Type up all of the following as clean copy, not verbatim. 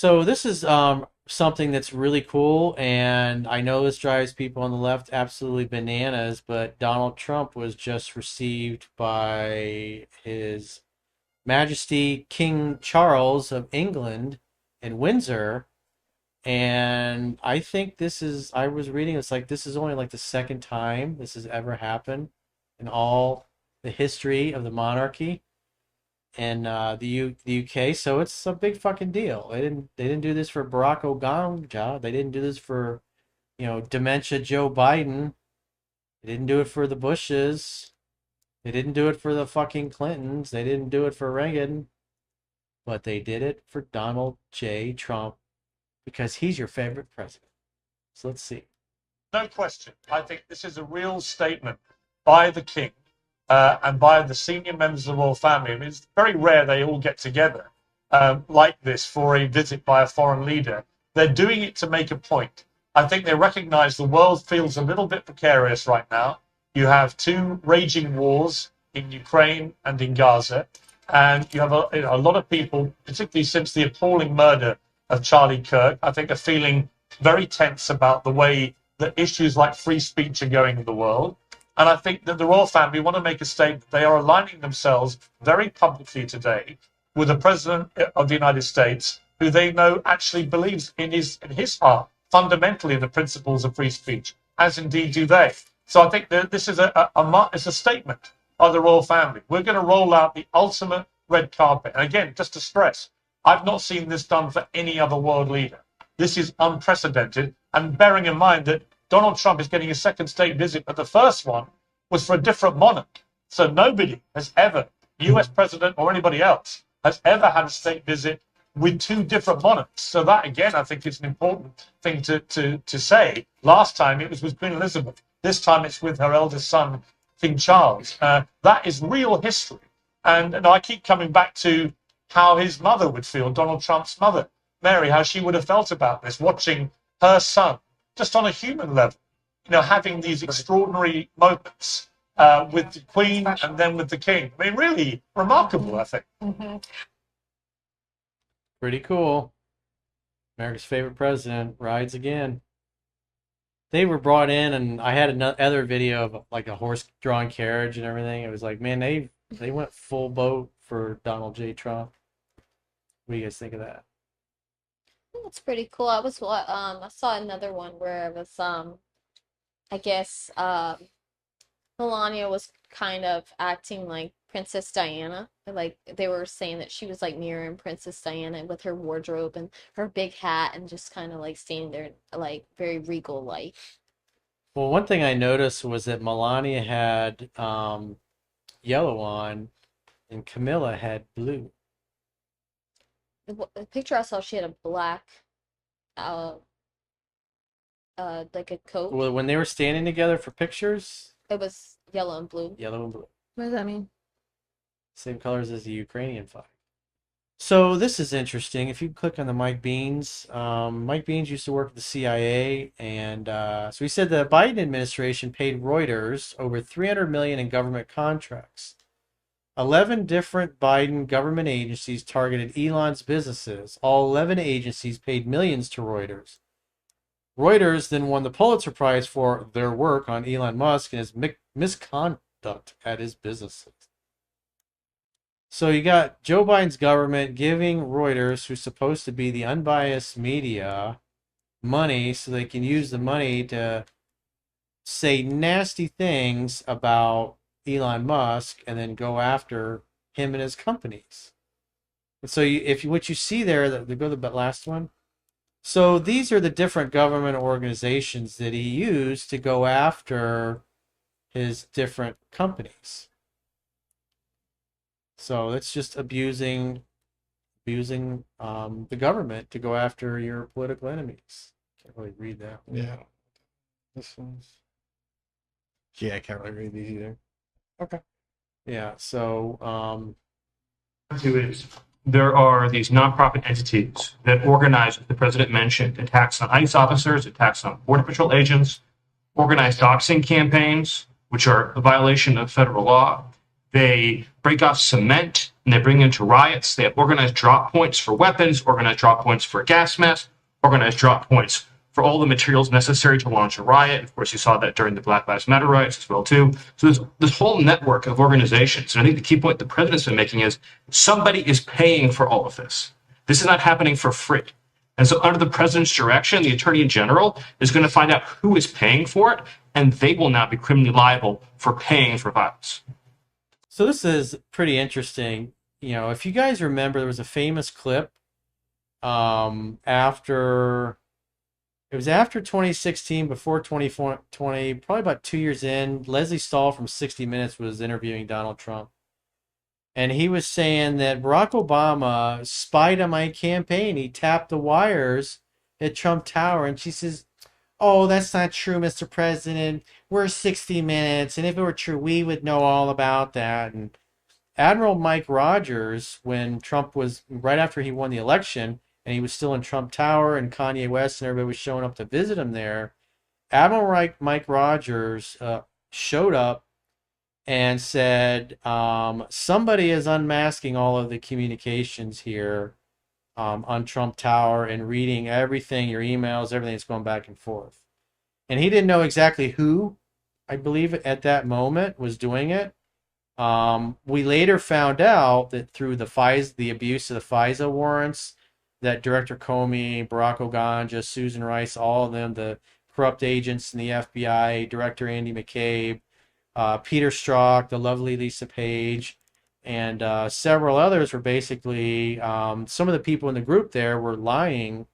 So this is something that's really cool, and I know this drives people on the left absolutely bananas, but Donald Trump was just received by His Majesty King Charles of England in Windsor, and I think this is, I was reading, it's like this is only like the second time this has ever happened in all the history of the monarchy in the UK. So it's a big fucking deal. They didn't do this for Barack Obama. They didn't do this for dementia Joe Biden. They didn't do it for the Bushes. They didn't do it for the fucking Clintons. They didn't do it for Reagan. But they did it for Donald J. Trump because he's your favorite president. So let's see. No question. I think this is a real statement by the king and by the senior members of the royal family. I mean, it's very rare they all get together like this for a visit by a foreign leader. They're doing it to make a point. I think they recognize the world feels a little bit precarious right now. You have two raging wars in Ukraine and in Gaza, and you have a lot of people, particularly since the appalling murder of Charlie Kirk, I think are feeling very tense about the way that issues like free speech are going in the world. And I think that the royal family want to make a statement. They are aligning themselves very publicly today with the president of the United States, who they know actually believes in his heart fundamentally the principles of free speech, as indeed do they. So I think that this is it's a statement by the royal family. We're going to roll out the ultimate red carpet. And again, just to stress, I've not seen this done for any other world leader. This is unprecedented. And bearing in mind that Donald Trump is getting a second state visit, but the first one was for a different monarch. So nobody has ever, US president or anybody else, has ever had a state visit with two different monarchs. So that, again, I think is an important thing to say. Last time it was with Queen Elizabeth. This time it's with her eldest son, King Charles. That is real history. And I keep coming back to how his mother would feel, Donald Trump's mother, Mary, how she would have felt about this, watching her son, just on a human level, having these extraordinary moments with the Queen and then with the King. I mean, really remarkable, I think. Mm-hmm. Pretty cool. America's favorite president rides again. They were brought in, and I had another video of like a horse-drawn carriage and everything. It was like, man, they went full boat for Donald J. Trump. What do you guys think of that? That's pretty cool. I saw another one where it was I guess Melania was kind of acting like Princess Diana. Like they were saying that she was like mirroring Princess Diana with her wardrobe and her big hat and just kind of like standing there like very regal like. Well, one thing I noticed was that Melania had yellow on and Camilla had blue. The picture I saw, she had a black like a coat. Well, when they were standing together for pictures, It was yellow and blue. yellow and blue. What does that mean? Same colors as the Ukrainian flag. So this is interesting. If you click on the Mike Beans, Mike Beans used to work at the CIA, and so he said the Biden administration paid Reuters over $300 million in government contracts. 11 different Biden government agencies targeted Elon's businesses. All 11 agencies paid millions to Reuters. Reuters then won the Pulitzer Prize for their work on Elon Musk and his misconduct at his businesses. So you got Joe Biden's government giving Reuters, who's supposed to be the unbiased media, money so they can use the money to say nasty things about Elon Musk and then go after him and his companies. And so what you see there, go to the last one. So these are the different government organizations that he used to go after his different companies. So it's just abusing the government to go after your political enemies. Can't really read that one. Yeah. This one's... Yeah, I can't really read these either. Okay. Yeah, so is there are these nonprofit entities that organize, as the president mentioned, attacks on ICE officers, attacks on Border Patrol agents, organized doxing campaigns, which are a violation of federal law. They break off cement and they bring it into riots. They have organized drop points for weapons, organized drop points for gas masks, organized drop points for all the materials necessary to launch a riot. Of course, you saw that during the Black Lives Matter riots as well, too. So there's this whole network of organizations. And I think the key point the president's been making is somebody is paying for all of this. This is not happening for free. And so under the president's direction, the attorney general is going to find out who is paying for it, and they will now be criminally liable for paying for violence. So this is pretty interesting. You know, if you guys remember, there was a famous clip after 2016, before 2020, probably about 2 years in. Leslie Stahl from 60 Minutes was interviewing Donald Trump. And he was saying that Barack Obama spied on my campaign. He tapped the wires at Trump Tower. And she says, "Oh, that's not true, Mr. President. We're 60 Minutes. And if it were true, we would know all about that." And Admiral Mike Rogers, when Trump was, right after he won the election, and he was still in Trump Tower, and Kanye West and everybody was showing up to visit him there, Admiral Mike Rogers showed up and said, somebody is unmasking all of the communications here on Trump Tower and reading everything, your emails, everything that's going back and forth. And he didn't know exactly who, I believe, at that moment was doing it. We later found out that through the abuse of the FISA warrants, that Director Comey, Barack Obama, Susan Rice, all of them, the corrupt agents in the FBI, Director Andy McCabe, Peter Strzok, the lovely Lisa Page, and several others were basically, some of the people in the group there were lying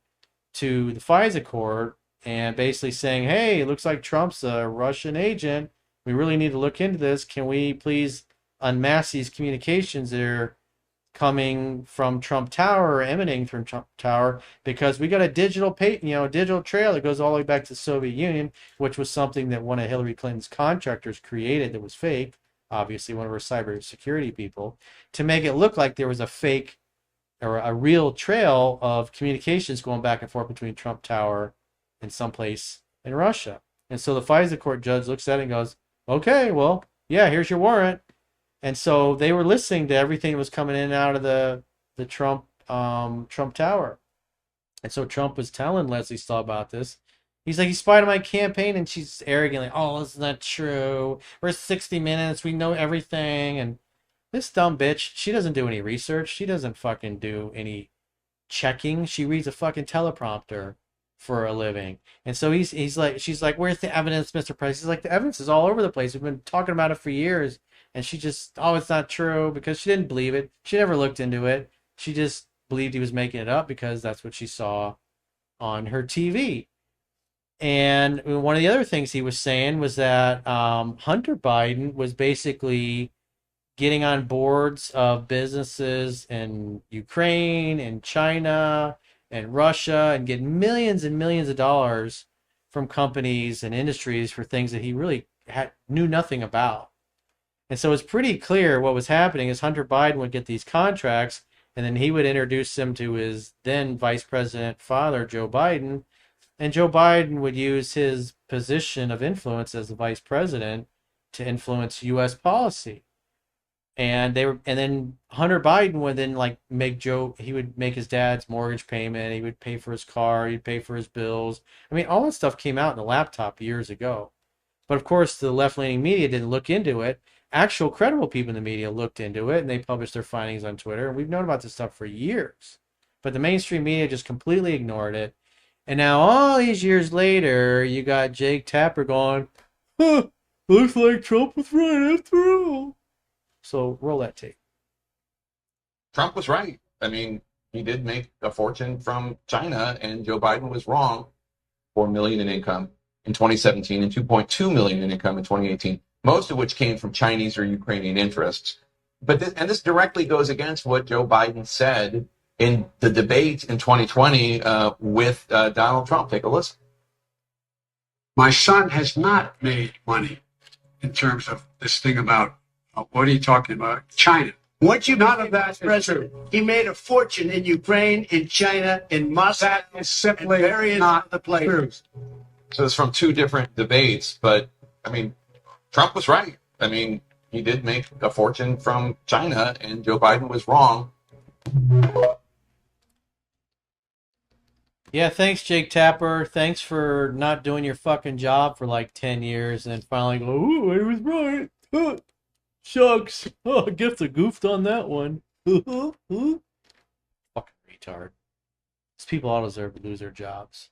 to the FISA court and basically saying, "Hey, it looks like Trump's a Russian agent. We really need to look into this. Can we please unmask these communications that are coming from Trump Tower or emanating from Trump Tower, because we got a digital digital trail that goes all the way back to the Soviet Union, which was something that one of Hillary Clinton's contractors created that was fake, obviously one of her cybersecurity people, to make it look like there was a fake or a real trail of communications going back and forth between Trump Tower and someplace in Russia." And so the FISA court judge looks at it and goes, "Okay, well, yeah, here's your warrant." And so they were listening to everything that was coming in and out of the Trump Tower. And so Trump was telling Leslie Stahl about this. He's like, "He spied on my campaign," and she's arrogantly, "Oh, this is not true. We're 60 Minutes. We know everything." And this dumb bitch, she doesn't do any research. She doesn't fucking do any checking. She reads a fucking teleprompter for a living. And so she's like, "Where's the evidence, Mr. President?" He's like, "The evidence is all over the place. We've been talking about it for years." And she just, "Oh, it's not true," because she didn't believe it. She never looked into it. She just believed he was making it up because that's what she saw on her TV. And one of the other things he was saying was that Hunter Biden was basically getting on boards of businesses in Ukraine and China and Russia and getting millions and millions of dollars from companies and industries for things that he really knew nothing about. And so it's pretty clear what was happening is Hunter Biden would get these contracts, and then he would introduce them to his then vice president father, Joe Biden, and Joe Biden would use his position of influence as the vice president to influence U.S. policy. And then Hunter Biden would then he would make his dad's mortgage payment, he would pay for his car, he'd pay for his bills. I mean, all that stuff came out in the laptop years ago. But of course, the left-leaning media didn't look into it. Actual credible people in the media looked into it, and they published their findings on Twitter. And we've known about this stuff for years. But the mainstream media just completely ignored it. And now, all these years later, you got Jake Tapper going, "Huh, looks like Trump was right after all." So roll that tape. Trump was right. I mean, he did make a fortune from China, and Joe Biden was wrong. 4 million in income in 2017 and 2.2 million in income in 2018, most of which came from Chinese or Ukrainian interests. But this directly goes against what Joe Biden said in the debate in 2020 with Donald Trump. Take a listen. My son has not made money in terms of this thing about, what are you talking about? China. Once you None became of that vice is president, true. he made a fortune in Ukraine, in China, in Moscow, That is simply and various not other places. true. So it's from two different debates, but I mean, Trump was right. I mean, he did make a fortune from China, and Joe Biden was wrong. Yeah, thanks, Jake Tapper. Thanks for not doing your fucking job for like 10 years and then finally go, ooh, I was right. Huh. Shucks. Oh, I guess I goofed on that one. Fucking retard. These people all deserve to lose their jobs.